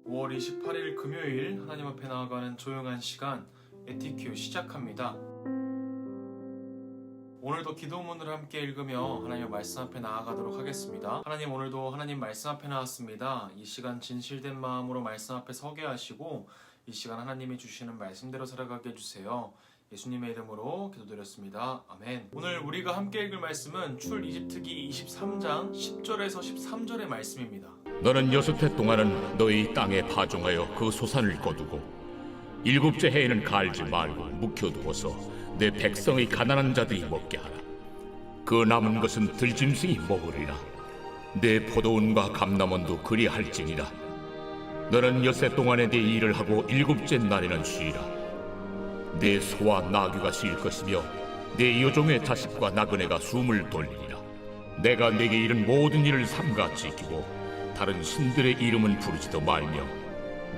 5월 28일 금요일 하나님 앞에 나아가는 조용한 시간 에티큐 시작합니다. 오늘도 기도문을 함께 읽으며 하나님의 말씀 앞에 나아가도록 하겠습니다. 하나님, 오늘도 하나님 말씀 앞에 나왔습니다. 이 시간 진실된 마음으로 말씀 앞에 서게 하시고 이 시간 하나님이 주시는 말씀대로 살아가게 해주세요. 예수님의 이름으로 기도드렸습니다. 아멘. 오늘 우리가 함께 읽을 말씀은 출이집트기 23장 10절에서 13절의 말씀입니다. 너는 6해 동안은 너희 땅에 파종하여 그 소산을 거두고 7째 해에는 갈지 말고 묵혀두어서 내 백성의 가난한 자들이 먹게 하라. 그 남은 것은 들짐승이 먹으리라. 내 포도원과 감람원도 그리할지니라. 너는 6해 동안에 네 일을 하고 7째 날에는 쉬라. 내 소와 나귀가 쉴 것이며 내 여종의 자식과 나그네가 숨을 돌리리라. 내가 네게 이른 모든 일을 삼가 지키고 다른 신들의 이름은 부르지도 말며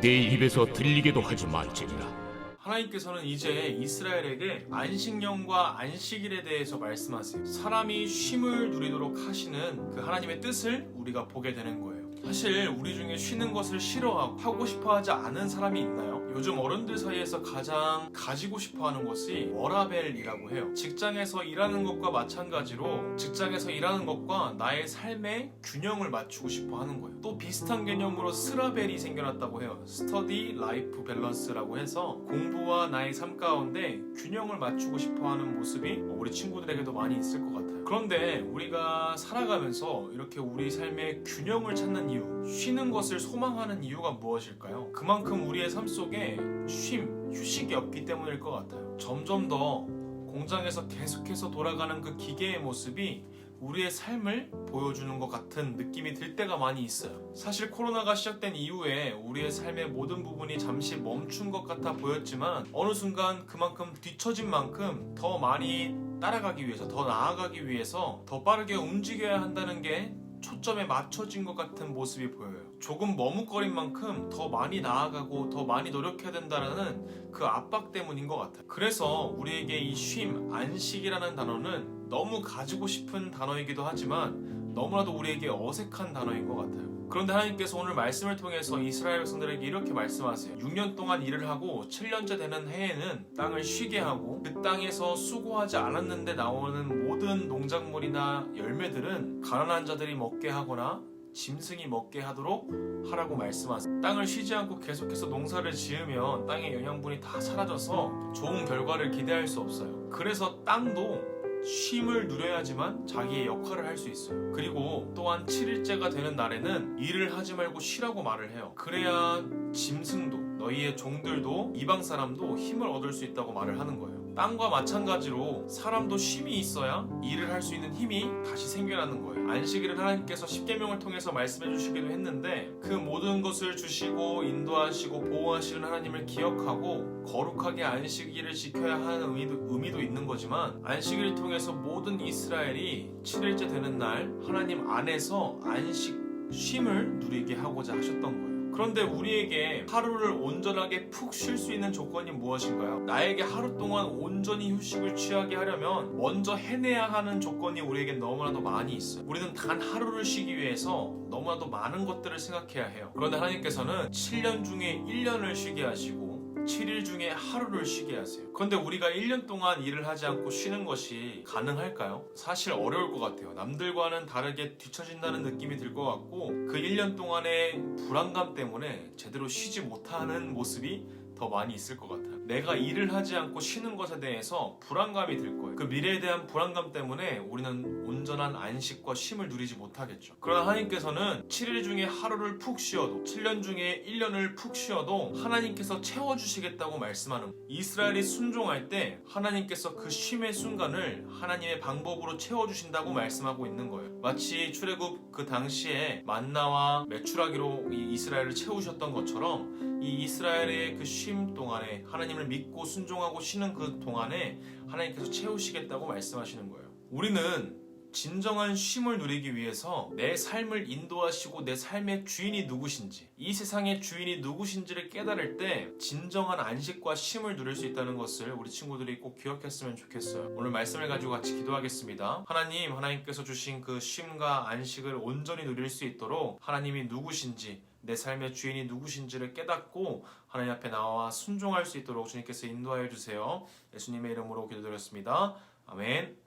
내 입에서 들리게도 하지 말지니라. 하나님께서는 이제 이스라엘에게 안식년과 안식일에 대해서 말씀하세요. 사람이 쉼을 누리도록 하시는 그 하나님의 뜻을 우리가 보게 되는 거예요. 사실 우리 중에 쉬는 것을 싫어하고 하고 싶어 하지 않은 사람이 있나요? 요즘 어른들 사이에서 가장 가지고 싶어 하는 것이 워라벨이라고 해요. 직장에서 일하는 것과 마찬가지로 직장에서 일하는 것과 나의 삶의 균형을 맞추고 싶어 하는 거예요. 또 비슷한 개념으로 스라벨이 생겨났다고 해요. 스터디 라이프 밸런스라고 해서 공부와 나의 삶 가운데 균형을 맞추고 싶어 하는 모습이 우리 친구들에게도 많이 있을 것 같아요. 그런데 우리가 살아가면서 이렇게 우리 삶의 균형을 찾는 이유, 쉬는 것을 소망하는 이유가 무엇일까요? 그만큼 우리의 삶 속에 휴식이 없기 때문일 것 같아요. 점점 더 공장에서 계속해서 돌아가는 그 기계의 모습이 우리의 삶을 보여주는 것 같은 느낌이 들 때가 많이 있어요. 사실 코로나가 시작된 이후에 우리의 삶의 모든 부분이 잠시 멈춘 것 같아 보였지만 어느 순간 그만큼 뒤처진 만큼 더 많이 따라가기 위해서, 더 나아가기 위해서 더 빠르게 움직여야 한다는 게 초점에 맞춰진 것 같은 모습이 보여요. 조금 머뭇거린 만큼 더 많이 나아가고 더 많이 노력해야 된다는 그 압박 때문인 것 같아요. 그래서 우리에게 이 쉼, 안식이라는 단어는 너무 가지고 싶은 단어이기도 하지만 너무나도 우리에게 어색한 단어인 것 같아요. 그런데 하나님께서 오늘 말씀을 통해서 이스라엘 백성들에게 이렇게 말씀하세요. 6년 동안 일을 하고 7년째 되는 해에는 땅을 쉬게 하고 그 땅에서 수고하지 않았는데 나오는 모든 농작물이나 열매들은 가난한 자들이 먹게 하거나 짐승이 먹게 하도록 하라고 말씀하세요. 땅을 쉬지 않고 계속해서 농사를 지으면 땅의 영양분이 다 사라져서 좋은 결과를 기대할 수 없어요. 그래서 땅도 쉼을 누려야지만 자기의 역할을 할 수 있어요. 그리고 또한 7일째가 되는 날에는 일을 하지 말고 쉬라고 말을 해요. 그래야 짐승도 너희의 종들도 이방 사람도 힘을 얻을 수 있다고 말을 하는 거예요. 땅과 마찬가지로 사람도 쉼이 있어야 일을 할 수 있는 힘이 다시 생겨나는 거예요. 안식일은 하나님께서 십계명을 통해서 말씀해 주시기도 했는데 그 모든 것을 주시고 인도하시고 보호하시는 하나님을 기억하고 거룩하게 안식일을 지켜야 하는 의미도 있는 거지만 안식일을 통해서 모든 이스라엘이 7일째 되는 날 하나님 안에서 쉼을 누리게 하고자 하셨던 거예요. 그런데 우리에게 하루를 온전하게 푹 쉴 수 있는 조건이 무엇인가요? 나에게 하루 동안 온전히 휴식을 취하게 하려면 먼저 해내야 하는 조건이 우리에게 너무나도 많이 있어요. 우리는 단 하루를 쉬기 위해서 너무나도 많은 것들을 생각해야 해요. 그런데 하나님께서는 7년 중에 1년을 쉬게 하시고 7일 중에 하루를 쉬게 하세요. 그런데 우리가 1년 동안 일을 하지 않고 쉬는 것이 가능할까요? 사실 어려울 것 같아요. 남들과는 다르게 뒤처진다는 느낌이 들 것 같고 그 1년 동안의 불안감 때문에 제대로 쉬지 못하는 모습이 더 많이 있을 것 같아요. 내가 일을 하지 않고 쉬는 것에 대해서 불안감이 들 거예요. 그 미래에 대한 불안감 때문에 우리는 온전한 안식과 쉼을 누리지 못하겠죠. 그러나 하나님께서는 7일 중에 하루를 푹 쉬어도 7년 중에 1년을 푹 쉬어도 하나님께서 채워주시겠다고 말씀하는 거예요. 이스라엘이 순종할 때 하나님께서 그 쉼의 순간을 하나님의 방법으로 채워주신다고 말씀하고 있는 거예요. 마치 출애굽 그 당시에 만나와 메추라기로 이 이스라엘을 채우셨던 것처럼 이 이스라엘의 그 쉼 동안에 하나님을 믿고 순종하고 쉬는 그 동안에 하나님께서 채우시겠다고 말씀하시는 거예요. 우리는 진정한 쉼을 누리기 위해서 내 삶을 인도하시고 내 삶의 주인이 누구신지, 이 세상의 주인이 누구신지를 깨달을 때 진정한 안식과 쉼을 누릴 수 있다는 것을 우리 친구들이 꼭 기억했으면 좋겠어요. 오늘 말씀을 가지고 같이 기도하겠습니다. 하나님께서 주신 그 쉼과 안식을 온전히 누릴 수 있도록 하나님이 누구신지, 내 삶의 주인이 누구신지를 깨닫고 하나님 앞에 나와 순종할 수 있도록 주님께서 인도하여 주세요. 예수님의 이름으로 기도드렸습니다. 아멘.